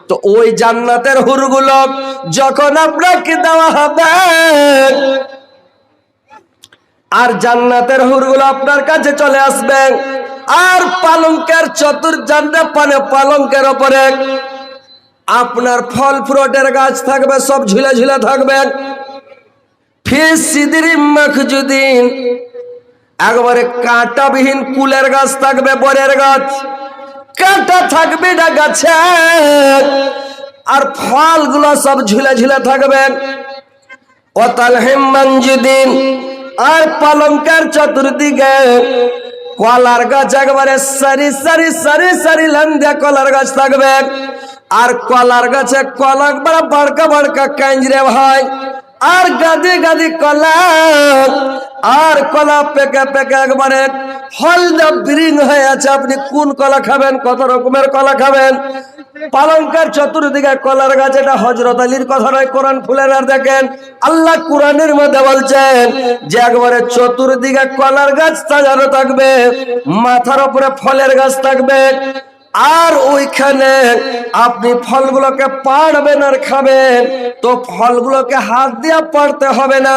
তো ওই জান্নাতের হুরগুলো যখন আপনাকে দেওয়া হবে, আর জান্নাতের হুরগুলো আপনার কাছে চলে আসবে, আর পালঙ্কের চতুর্জান্ডে পানে পালঙ্কের উপরে আপনার ফল ফ্রুটের গাছ থাকবে, সব ঝুলে ঝুলে থাকবে। ফিস সিদরি মাখজুদিন, একবারে কাঁটাবিহীন কুলের গাছ থাকবে, বরের গাছ, কাঁটা থাকবে না গাছে, আর ফলগুলো সব ঝুলে ঝুলে থাকবে। ওয়াতালহিম মানজুদিন, আর পালঙ্কের চতুর্দিকে কলার গাছ, একবারে সারি সারি সারি সারি লাইন কলার গাছ থাকবে। আর কলার গাছে কলা বড় বড়কা বড়কা কাঞ্জরে ভাই, আর গাদি গাদি কলা, আর কলা পেকে পেকে একবারে হলদা ব্রিং হয়ে আছে। আপনি কোন কলা খাবেন, কত রকমের কলা খাবেন। পালঙ্কের চতুর্দিকে কলার গাছ, এটা হযরত আলীর কথা নয়, কোরআন খুলেন আর দেখেন। আল্লাহ কোরআনের মধ্যে বলছেন যে একবারে চতুর্দিকে কলার গাছ সাজানো থাকবে, মাথার উপরে ফলের গাছ থাকবে। আর ওইখানে আপনি ফলগুলোকে পাড়বেন আর খাবেন, তো ফলগুলোকে হাত দিয়ে পাড়তে হবে না,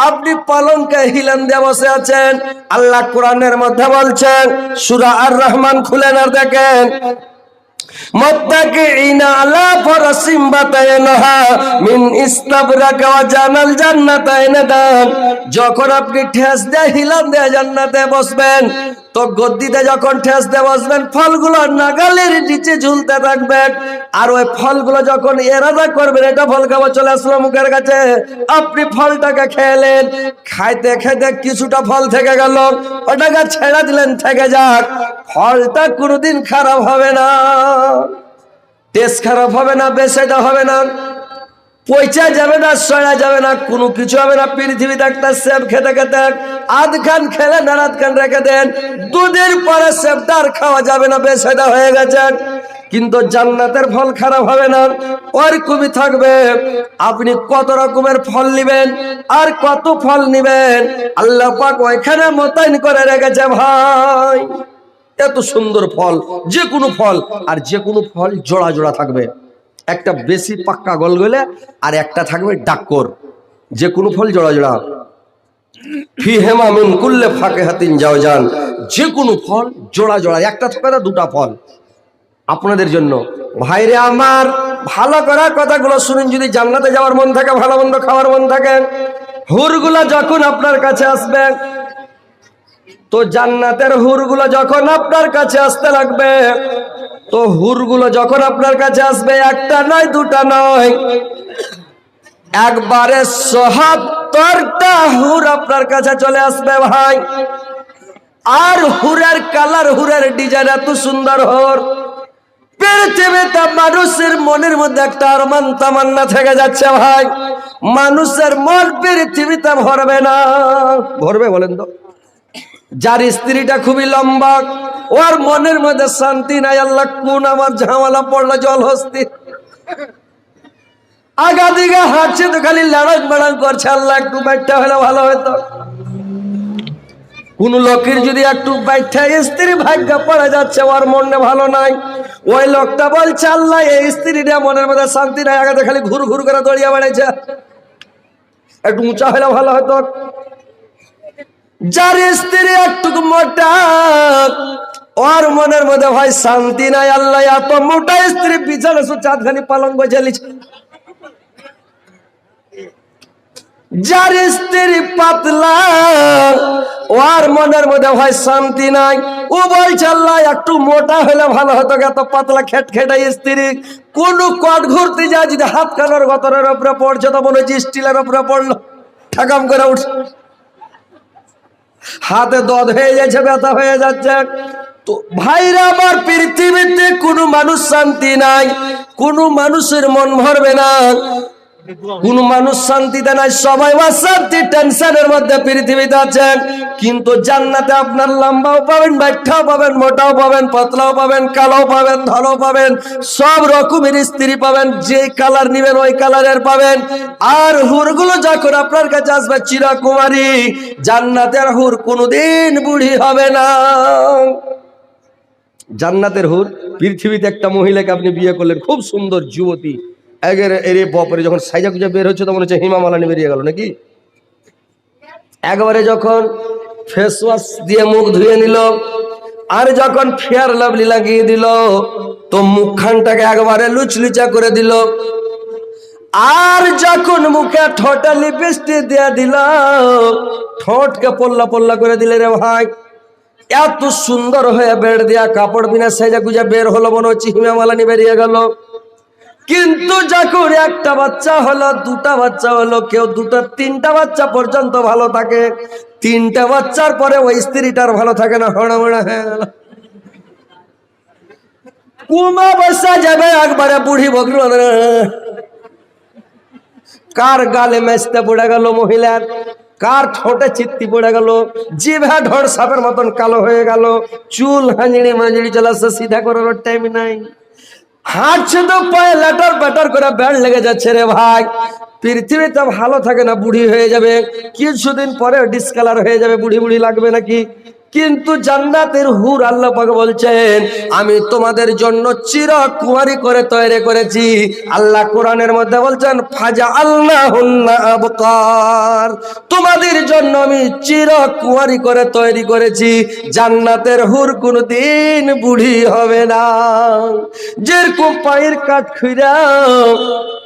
আপনি পালঙ্কে হিলান দিয়ে বসে আছেন। আল্লাহ কোরআনের মধ্যে বলছেন, সূরা আর রহমান খুলেন আর দেখেন, মুত্তাকিইনা আলা ফারাসিম বাতায়নাহা মিন ইস্তাবরাক ওয়া জানাল জান্নাতাইন দান। যখন আপনি ঠেস দিয়ে হিলান দিয়ে জান্নাতে বসবেন, তো গদ্দিতে যখন ঠেস দিয়ে বসবেন, ফলগুলো নাগালের নিচে ঝুলতে থাকবে। আর ওই ফলগুলো যখন এরাদা করবেন এটা ফল খাবো, চলে আসলো মুখের কাছে, আপনি ফলটাকে খেলেন, খাইতে খাইতে কিছুটা ফল থেকে গেল, ওটাকে ছেড়ে দিলেন, থেকে যাক, ফলটা কোনোদিন খারাপ হবে না, টেস্ট খারাপ হবে না, বেশিটা হবে না, পয়সা যাবে না, সয়া যাবে না, কোনো কিছু হবে না। পৃথিবীতে একটা সেব খেতে খেতে আধখান খেলেন আর আধখান রেখে দেন, দুদিন পরে সেবটা আর খাওয়া যাবে না, বেশিটা হয়ে গেছে। কিন্তু জান্নাতের ফল খারাপ হবে না, ওরকমই থাকবে। আপনি কত রকমের ফল নিবেন আর কত ফল নিবেন, আল্লাহ পাক ওইখানে মোতায়েন করে রেখেছে ভাই। এত সুন্দর ফল, যে কোনো ফল, আর যে কোনো ফল জোড়া জোড়া থাকবে, একটা বেশি পাক্কা গলগলে আর একটা থাকবে ডাক্কর, যে কোনো ফল জোড়া জোড়া। ফিহিমা মিন কুল্লি ফাকিহাতিন জাওজান, যে কোনো ফল জোড়া জোড়া, একটা থাকবে না, দুটা ফল আপনাদের জন্য। ভাইরে আমার, ভালো করার কথাগুলো শুনুন। যদি জান্নাতে যাওয়ার মন থাকে, ভালো মন্দ খাওয়ার মন থাকে, হুরগুলা যখন আপনার কাছে আসবে, তো জান্নাতের হুরগুলো যখন আপনার কাছে আসতে লাগবে, তো হুরগুলো যখন আপনার কাছে আসবে, একটা নয়, দুটা নয়, একবারে ৭৭টা হুর আপনার কাছে চলে আসবে ভাই। আর হুরের কালার, হুরের ডিজাইন এত সুন্দর। হুর পৃথিবীতে মানুষের মনের মধ্যে একটা আরমান তামান্না থেকে যাচ্ছে ভাই, মানুষের মন পৃথিবীতে ভরবে না। ভরবে বলেন তো? যার স্ত্রীটা খুবই লম্বা, ওর মনের মধ্যে শান্তি নাই, আল্লাহ কোন আমার ঝামেলা পড়লো, জল হস্তি আগা দিকে হাঁটছে, তো খালি লড়াক বাড়াক করছে, আল্লাহ একটু বাইরটা হলে ভালো হতো। কোন লোকের যদি একটু বাইরটা স্ত্রী ভাগ্য পড়ে যাচ্ছে, ওর মনে ভালো নাই, ওই লোকটা বলছে আল্লাহ এই স্ত্রীটা মনের মধ্যে শান্তি নাই, আগাতে খালি ঘুর ঘুর করে দড়িয়ে বেড়াইছে, একটু উঁচা হলে ভালো হতো। যার স্ত্রী একটু মোটা, ওর মনের মধ্যে ভাই শান্তি নাই, আল্লাহ এত মোটা স্ত্রী পিছনে চাঁদখানি পালঙ্গ জ্বালিছে। যার স্ত্রী পাতলা, ওর মনের মধ্যে ভাই শান্তি নাই, ও বলছে আল্লাহ একটু মোটা হলে ভালো হতো, এত পাতলা খেট খেটাই স্ত্রী। কোন কট ঘুরতে যায়, যদি হাত কানোর গতরের উপরে পড়ছে, তো মনে হচ্ছে স্টিলের উপরে পড়লো, ঠাকাম করে উঠছে, হাতে দদ হয়ে যাচ্ছে, ব্যথা হয়ে যাচ্ছে। তো ভাইরা আমার, পৃথিবীতে কোনো মানুষ শান্তি নাই, কোনো মানুষের মন ভরবে না, কোন মানুষ শান্তিতে নাই, সবাই অশান্তি টেনশনের মধ্যে পৃথিবীতে আছেন। কিন্তু জান্নাতে আপনার লম্বাও পাবেন, বাইঠাও পাবেন, মোটাও পাবেন, পাতলাও পাবেন, কালো পাবেন, ধলো পাবেন, সব রকমের স্ত্রী পাবেন, যে কালার নিবেন ওই কালারের পাবেন। আর হুরগুলো যখন আপনার কাছে আসবে চিরকুমারী, জান্নাতের হুর কোনোদিন বুড়ি হবে না। জান্নাতের হুর। পৃথিবীতে একটা মহিলাকে আপনি বিয়ে করলেন, খুব সুন্দর যুবতী, এর বাপরে যখন সাইজা কুজা বের হচ্ছে তখন হচ্ছে হিমা মালানি বেরিয়ে গেল নাকি। একবারে যখন ফেস ওয়াশ দিয়ে মুখ ধুয়ে নিল, আর যখন ফেয়ার লাভলি লাগিয়ে দিল, তো মুখখানটাকে একবারে লুচলুচা করে দিল। আর যখন মুখে ঠোঁটে লিপস্টিক দিয়ে দিল, ঠোঁটকে পল্লা পল্লা করে দিলে রে ভাই। এত সুন্দর হয়ে বেড় দিয়া কাপড় বিনা সাইজা গুজা বের হলো, মনে হচ্ছে হিমা মালানি বেরিয়ে গেল। কিন্তু যখন একটা বাচ্চা হলো, দুটা বাচ্চা হলো, কেউ দুটা তিনটা বাচ্চা পর্যন্ত ভালো থাকে, তিনটা বাচ্চার পরে ওই স্ত্রীটার ভালো থাকে না, হড়ামড়া হয়ে গেল, কুমা বসা যাবে একবারে বুড়ি বকল। কার গালে মেচতে পড়ে গেল মহিলার, কার ঠোঁটে চিত্তি পড়ে গেল, জিভা ঢোড় সাপের মতন কালো হয়ে গেল, চুল হাঁজড়ি মাঁজড়ি চলাচ্ছে, সিধা করার টাইম নাই, হাঁটছে তো পায়ে লেটার পেটার করে ব্যান্ড লেগে যাচ্ছে রে ভাই। পৃথিবীতে ভালো থাকে না, বুড়ি হয়ে যাবে, কিছুদিন পরে ডিসকালার হয়ে যাবে, বুড়ি বুড়ি লাগবে নাকি। কিন্তু জান্নাতের হুর আল্লাহ পাক বলছেন, আমি তোমাদের জন্য চিরকুমারী করে তৈরি করেছি। আল্লাহ কোরআনের মধ্যে বলছেন, ফাজআলনাহুন্না আবকার, তোমাদের জন্য আমি চিরকুমারী করে তৈরি করেছি। জান্নাতের হুর কোনদিন বুড়ি হবে না। যেরকম পায়ের কাঠখুইরা,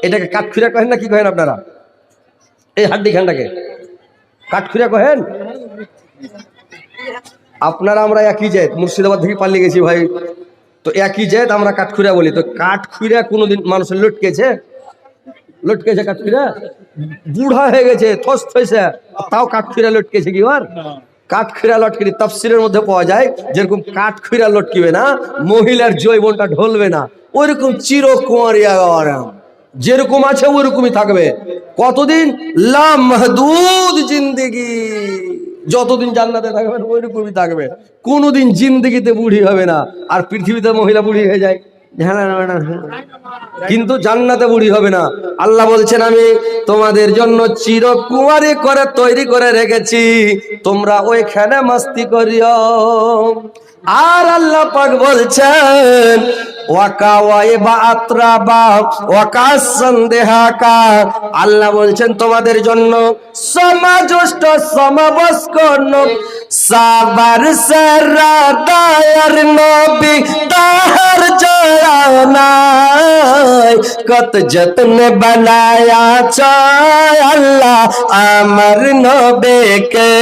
এটাকে কাঠখুইরা কহেন না কি কহেন আপনারা? এই হাড্ডি খানটাকে কাঠখুইরা কহেন আপনারা? আমরা একই জাত, মুর্শিদাবাদ থেকে পালিয়ে গেছি ভাই, তো একই জাত, আমরা কাঠখুইরা বলি। তো কাঠখুইরা কোনোদিন মানুষের লটকেছে? লটকেছে কাঠখুইরা? বুড়া হয়ে গেছে, থস থইছে, তাও কাঠখুইরা লটকেছে কি? আর কাঠখুইরা লটকে তাফসিরের মধ্যে পাওয়া যায়, যেরকম কাঠখুইরা লটকিবে না, মহিলার যৌবনটা ঢলবে না, ওইরকম চিরকুমারী যেরকম আছে ওইরকমই থাকবে। কতদিন? লা মাহদুদ জিন্দেগি, যতদিন জান্নাতে থাকবেন ওইরকমই থাকবে, কোনোদিন জিন্দেগিতে বুড়ি হবে না। আর পৃথিবীতে মহিলা বুড়ি হয়ে যায়, কিন্তু জান্নাতে বুড়ি হবে না। আল্লাহ বলছেন, আমি তোমাদের জন্য চিরকুমারী করে তৈরি করে রেখেছি, তোমরা ওইখানে মাস্তি করিও। আর আল্লাহ পাক বলছেন, আল্লাহ বলছেন তোমাদের জন্য সমাজষ্ঠ সমবস্ক সাবার সারা দায়ার নবী তাহার জয়ানায়, কত যত্ন বানায়া চায় আল্লাহ আমার নবীকে,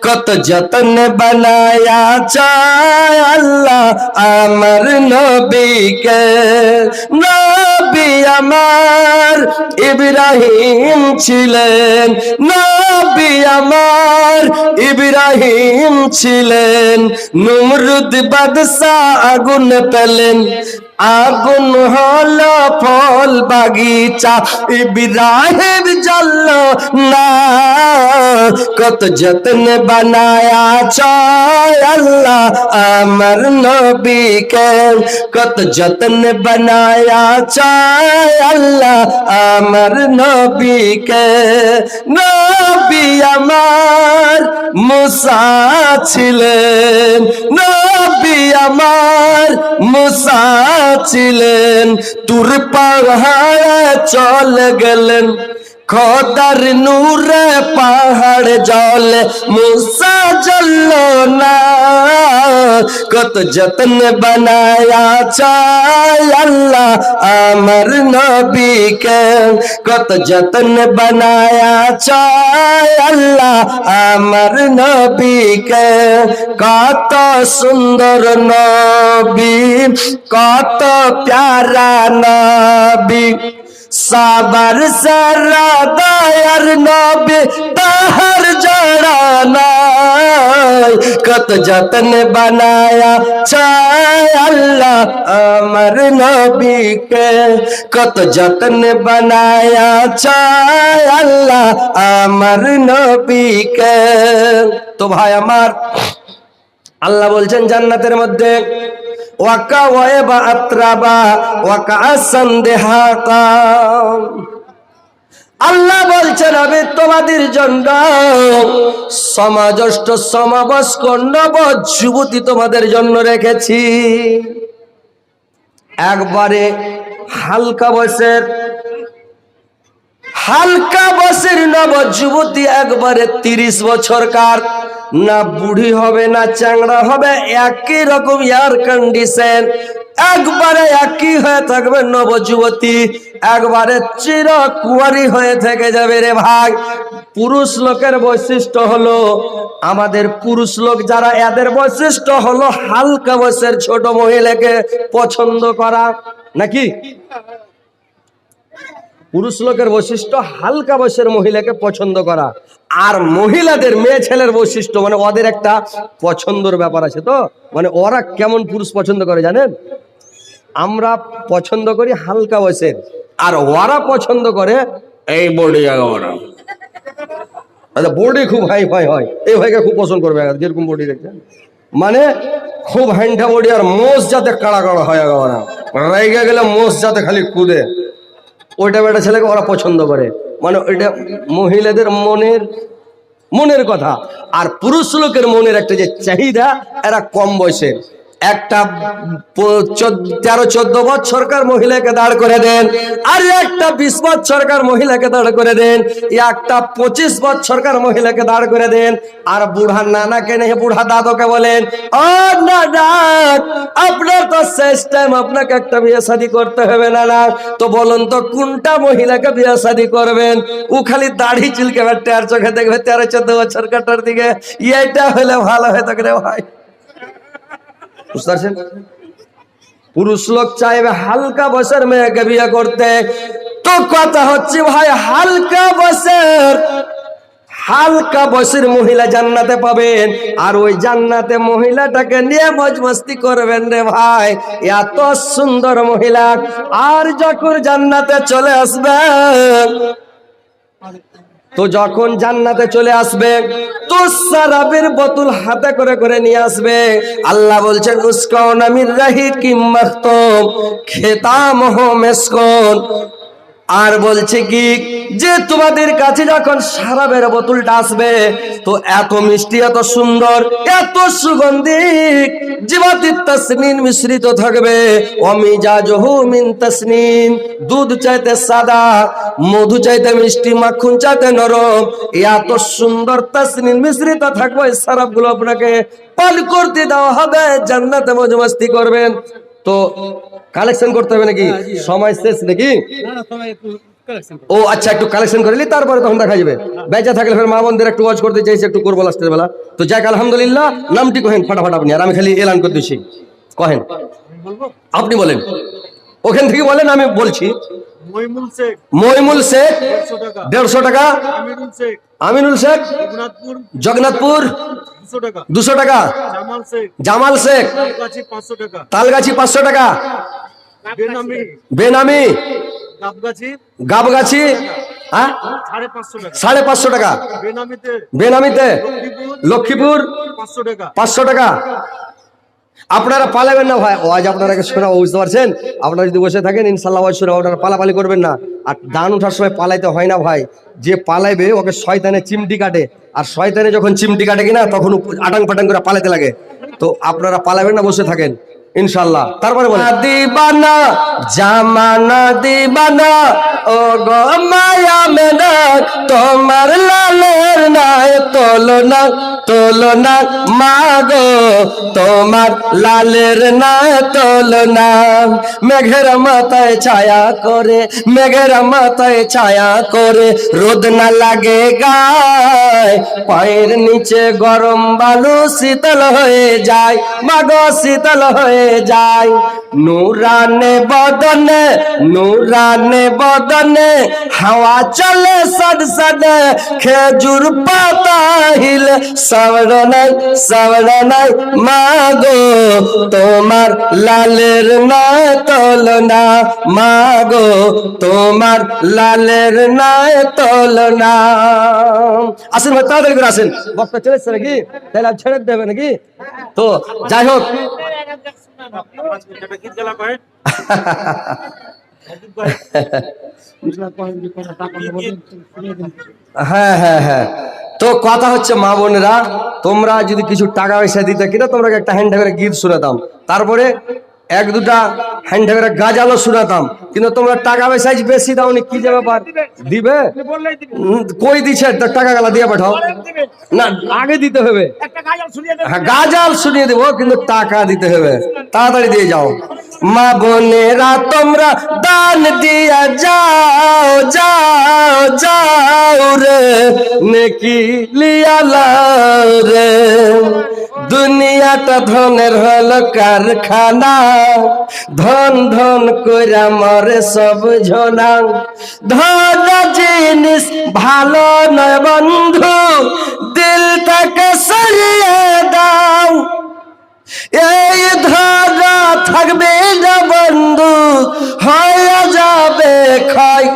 কত যত্ন বানায়া চায় আল্লাহ আমার নবীকে। নবী আমার ইব্রাহিম ছিলেন, নবী আমার ইব্রাহিম ছিলেন, নমরুদ বাদশা আগুন পেলেন, আগুন হলো ফল বাগিচা, ইব্রাহিম জ্বলল না, কত যত্ন বানায়া চায় আল্লাহ আমার নবীকে, কত যত্ন বানায়া চায় আল্লাহ আমার নবীকে। নবী আমার মুসা ছিলেন, নবী আমার মুসা ছিলেন, তুর পাহাড়ে চলে গেলেন, খোদার নূরে পাহাড় জলে মুসা জ্বলল না, কত যত্ন বানায়া চায় আল্লাহ আমার নবীকে, কত যত্ন বানায়া চায় আল্লাহ আমার নবীকে। কত সুন্দর নবী, কত প্যারা নবী, সাবার সারা দায়ার নবী তাহার জড়া নাই, কত যত্ন বানায়া চায় আল্লাহ আমার নবীকে, কত যত্ন বানায়া চায় আল্লাহ আমার নবীকে। তো ভাই আমার, আল্লাহ বলছেন জান্নাতের মধ্যে ওয়াকা ওয়াবা আত্রাবা ওয়াকা সান্দেহাকা, আল্লাহ বলছেন আমি তোমাদের জন্য সমাজষ্ঠ সমাবস্ক নব যুবতী তোমাদের জন্য রেখেছি। একবারে হালকা বয়সের নব যুবতী, একবারে 30 বছরকার, না বুড়ি হবে না চ্যাংড়া হবে, একই রকম এয়ার কন্ডিশন, একবারে একই হয়ে থাকবে নবযুবতী, একবারে চির কুয়ারি হয়ে থেকে যাবে রে ভাই। পুরুষ লোকের বৈশিষ্ট্য হলো, আমাদের পুরুষ লোক যারা, এদের বৈশিষ্ট্য হলো হালকা বয়সের ছোট মহিলাকে পছন্দ করা, নাকি? পুরুষ লোকের বৈশিষ্ট্য হালকা বয়সের মহিলাকে পছন্দ করা, আর মহিলাদের মেয়ে ছেলের বৈশিষ্ট্য মানে ওদের একটা পছন্দর ব্যাপার আছে। তো মানে ওরা কেমন পুরুষ পছন্দ করে জানেন? আমরা পছন্দ করি হালকা বয়সের, আর ওরা পছন্দ করে এই বডি, বডি খুব হাই ফাই হয়, এই ভাইকে খুব পছন্দ করবে, যেরকম বডি দেখছেন, মানে খুব হ্যান্ডা বডি, আর মোষ যাতে কাড়া কাড়া হয়, রেগে গেলে মোষ যাতে খালি কুদে, ওইটা বেটা ছেলেকে ওরা পছন্দ করে। মানে ওইটা মহিলাদের মনের কথা। আর পুরুষ লোকের মনের একটা যে চাহিদা, এরা কম বয়সের, একটা 13-14 বছরকার মহিলাকে দাঁড় করে দেন, আর একটা 20 বছরকার মহিলাকে দাঁড় করে দেন, একটা 25 বছরকার মহিলাকে দাঁড় করে দেন, আর বুড়া নানাকে নেই বুড়া দাদুকে বলেন, ও দাদা আপনার তো শেষ টাইম, আপনাকে একটা বিয়ে শাদী করতে হবে না, তো বলুন তো কোনটা মহিলাকে বিয়ে শাদী করবেন? ও খালি দাড়ি চুলকে বেটে আর চোখে দেখবে 13-14 বছর কাটার দিকে, এইটা হলে ভালো হয়ে থাকে রে ভাই। বুঝতে পারছেন? পুরুষ লোক চাইবে হালকা বয়সের মেয়েকে বিয়ে করতে। তো কথা হচ্ছে ভাই, হালকা বয়সের মহিলা জান্নাতে পাবেন, আর ওই জান্নাতে মহিলাটাকে নিয়ে মজ মস্তি করবেন রে ভাই, এত সুন্দর মহিলা। আর যখন জান্নাতে চলে আসবে, তো যখন জান্নাতে চলে আসবে, তো শরাবের বোতল হাতে করে করে নিয়ে আসবে। আল্লাহ বলছেন উসকাউনা মির রাহিকিম মাখতুম খিতামহু মিসকুন। আর বলছে কি, যে তোমাদের কাছে যখন শরাবের বোতলটা আসবে, তো এত মিষ্টি, এত সুন্দর, এত সুগন্ধিক, জিবাতিত তাসনিন মিশ্রিত থাকবে, অমিজাজহু মিন তাসনিন, দুধ চাইতে সাদা, মধু চাইতে মিষ্টি, মাখন চাইতে নরম, এত সুন্দর তাসনিন মিশ্রিত থাকবে। এই শরাবগুলো আপনাকে পান করতে দেওয়া হবে, জান্নাতে মজ মস্তি করবেন। তো কালেকশন করতে হবে নাকি? সময় শেষ নাকি? ও আচ্ছা, একটু কালেকশন করে নিই, তারপরে তখন দেখা যাবে। বেঁচে থাকলে ফের মা বোনদের একটু ওয়াজ করতে চাইছি, একটু করবো লাস্টের বেলা। তো যাক আলহামদুলিল্লাহ, নামটি কহেন ফাটাফাট আপনি, আর আমি খালি এলান করে দিচ্ছি। কহেন, আপনি বলেন, ওখান থেকে বলেন, আমি বলছি। মইমুল শেখ 150 টাকা, আমিনুল শেখ জগন্নাথপুর 200 টাকা, জামাল শেখ তালগাছি 500 টাকা, বেনামি গাবগাছি 550 টাকা, বেনামিতে লক্ষ্মীপুর 500 টাকা। আপনারা পালাবেন না ভাই, ওয়াজ আপনারা শোনা, বুঝতে পারছেন? আপনারা যদি বসে থাকেন ইনশাল্লাহ ওয়াজ শোনা, আপনারা পালাপালি করবেন না। আর দান উঠার সময় পালাইতে হয় না ভাই, যে পালাইবে ওকে শয়তানে চিমটি কাটে, আর শয়তানে যখন চিমটি কাটে কিনা তখন আটাং পাটাং করে পালাইতে লাগে। তো আপনারা পালাবেন না, বসে থাকেন ইনশাল্লাহ। তারপরে বলে দিবানা জামানা দিবানা, ও গো মায়া মেনা, তোমার লালের নাই তোলনা, তোলনা মাগো তোমার লালের নাই তোলনা। মেঘের মাথায় ছায়া করে, মেঘের মাথায় ছায়া করে, রোদ না লাগে গায়, পায়ের নিচে গরম বালু শীতল হয়ে যায়, মাগো শীতল হয়ে যায়। নূরানে বদনে, নূরানে বদনে, হাওয়া চলে সদ সদে, খেজুর পাতা হিলে সাবরনাই সাবরনাই, মাগো তোমার লালের না তোলনা, মাগো তোমার লালের না তোলনা। আসেন ভাই, তাড়াতাড়ি করে আসেন, বক্তা চলে এসছে নাকি? তাহলে আর ছেড়ে দেবে নাকি? তো যাই হোক, হ্যাঁ হ্যাঁ হ্যাঁ, তো কথা হচ্ছে মা বোনেরা, তোমরা যদি কিছু টাকা পয়সা দিতে কিনা তোমরা একটা হ্যান্ডা করে গীত শুনাতাম, তারপরে এক দুটা হ্যান্ডা করে গাজালো শুনাতাম, কিন্তু তোমরা টাকা পয়সা বেশি দাওনি, কি যে ব্যাপার? দিবে? কই দিছে? টাকা গালা দিয়ে পাঠাও না, আগে দিতে হবে। হ্যাঁ গাজাল শুনিয়ে দেবো, কিন্তু টাকা দিতে হবে, তাড়াতাড়ি দিয়ে যাও। মা বোনেরা তোমরা দান দিয়া যাও যাও যাও রে, নেকি লিয়া লাও রে। দুনিয়াটা ধনের হলো কারখানা, ধন ধন কইরা মরে সব ঝোনা। ধন জিনিস ভালো নয় বন্ধু, দিলটাকে সরিয়ে দাও। এই ধারা থাকবে না বন্ধু, হয়ে যাবে ক্ষয়।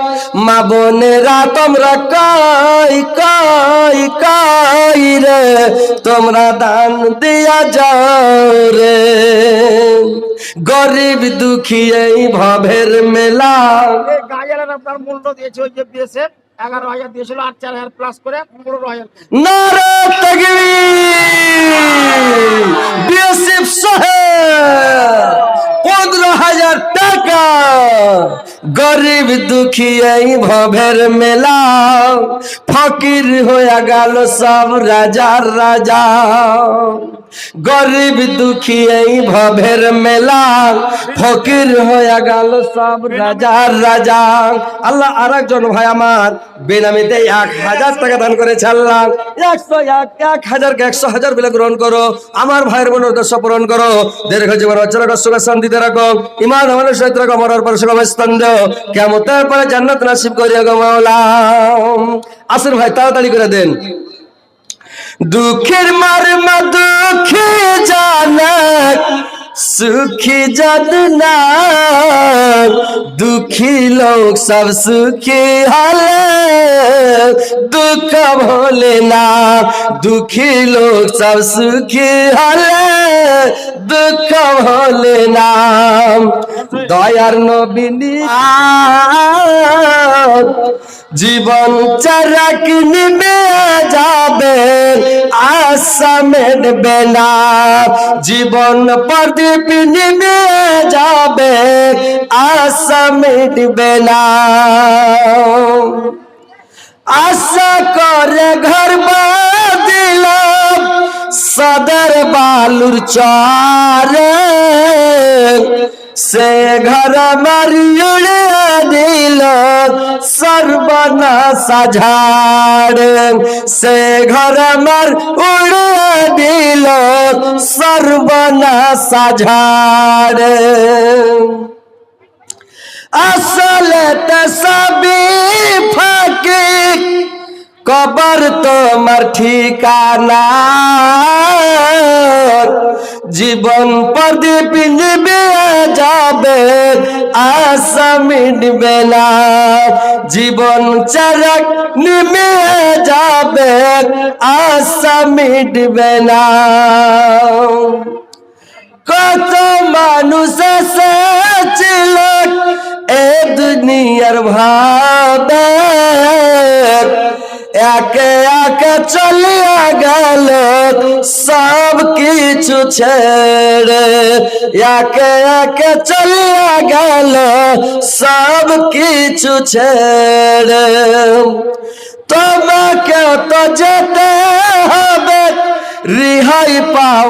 মা বোনেরা তোমরা কই কই কই রে, তোমরা দান দিয়া যাও রে। গরিব দুঃখী এই ভবের মেলা। গাজালের আপনার মূল্য দিয়েছে ওই যে বিএসএফ 11,000 দিয়েছিল, আর 4,000 প্লাস করে 15,000। নারে তাকবীর! বিএসএফ সাহেব 15,000 টাকা। গরিব দুঃখী এই ভবের মেলা, ফকির হয়ে গেল সব রাজার রাজা। গরিব দুঃখী এই ভবের মেলা, ফকির হয়ে গেল সব রাজার রাজা। আল্লাহ আর একজন ভাই আমার বেনামিতে 1,000 টাকা দান করে ছাড়লাম। 1,000কে 100,000 বলে গ্রহণ করো, আমার ভাইয়ের বোনের উদ্দেশ্য পূরণ করো। দীর্ঘ জীবন অচল সুখ শান্তিতে রাখো, ইমান আমাদের সহিত রাখো, মরার পর সুখময় স্থান দাও, কিয়ামতের পরে জান্নাত নসিব করিয়া গো মাওলা। আসেন ভাই তাড়াতাড়ি করে দেন। দুঃখের মারমা দুঃখে জানা, সুখী জাদনা। দুঃখী লোক সব সুখী হলে দুঃখ ভোলে না। দুঃখী লোক সব সুখী হলে দুঃখ ভোলে না। দয়ার নবী জীবন চারাক নিবে যাবে, আশা মেটবে না। জীবন প্রদীপ নিবে যাবে, আশা মিটবে না। আশা করে ঘর বাঁধিল সদর বালুর চরে, সে ঘর মারি উড়ে দিল সর্বনাশা ঝাড়। সে ঘর মার উড়ে দিল সর্বনাশা ঝাড়। আসলে তো সবই ফাঁকি, কবর তোমার ঠিকানা। জীবন প্রদীপ নিবে যাবে, আশা মিটবে না। জীবন চারাক নিবে যাবে, আশা মিটবে না। কত মানুষ এসেছিল এ দুনিয়ার ভাবে, একে একে চলিয়া গেল সব কিছু ছেড়ে। একে একে চলিয়া গেল সব কিছু ছেড়ে। তোমাকে তো যেতে হবে, রিহাই পাও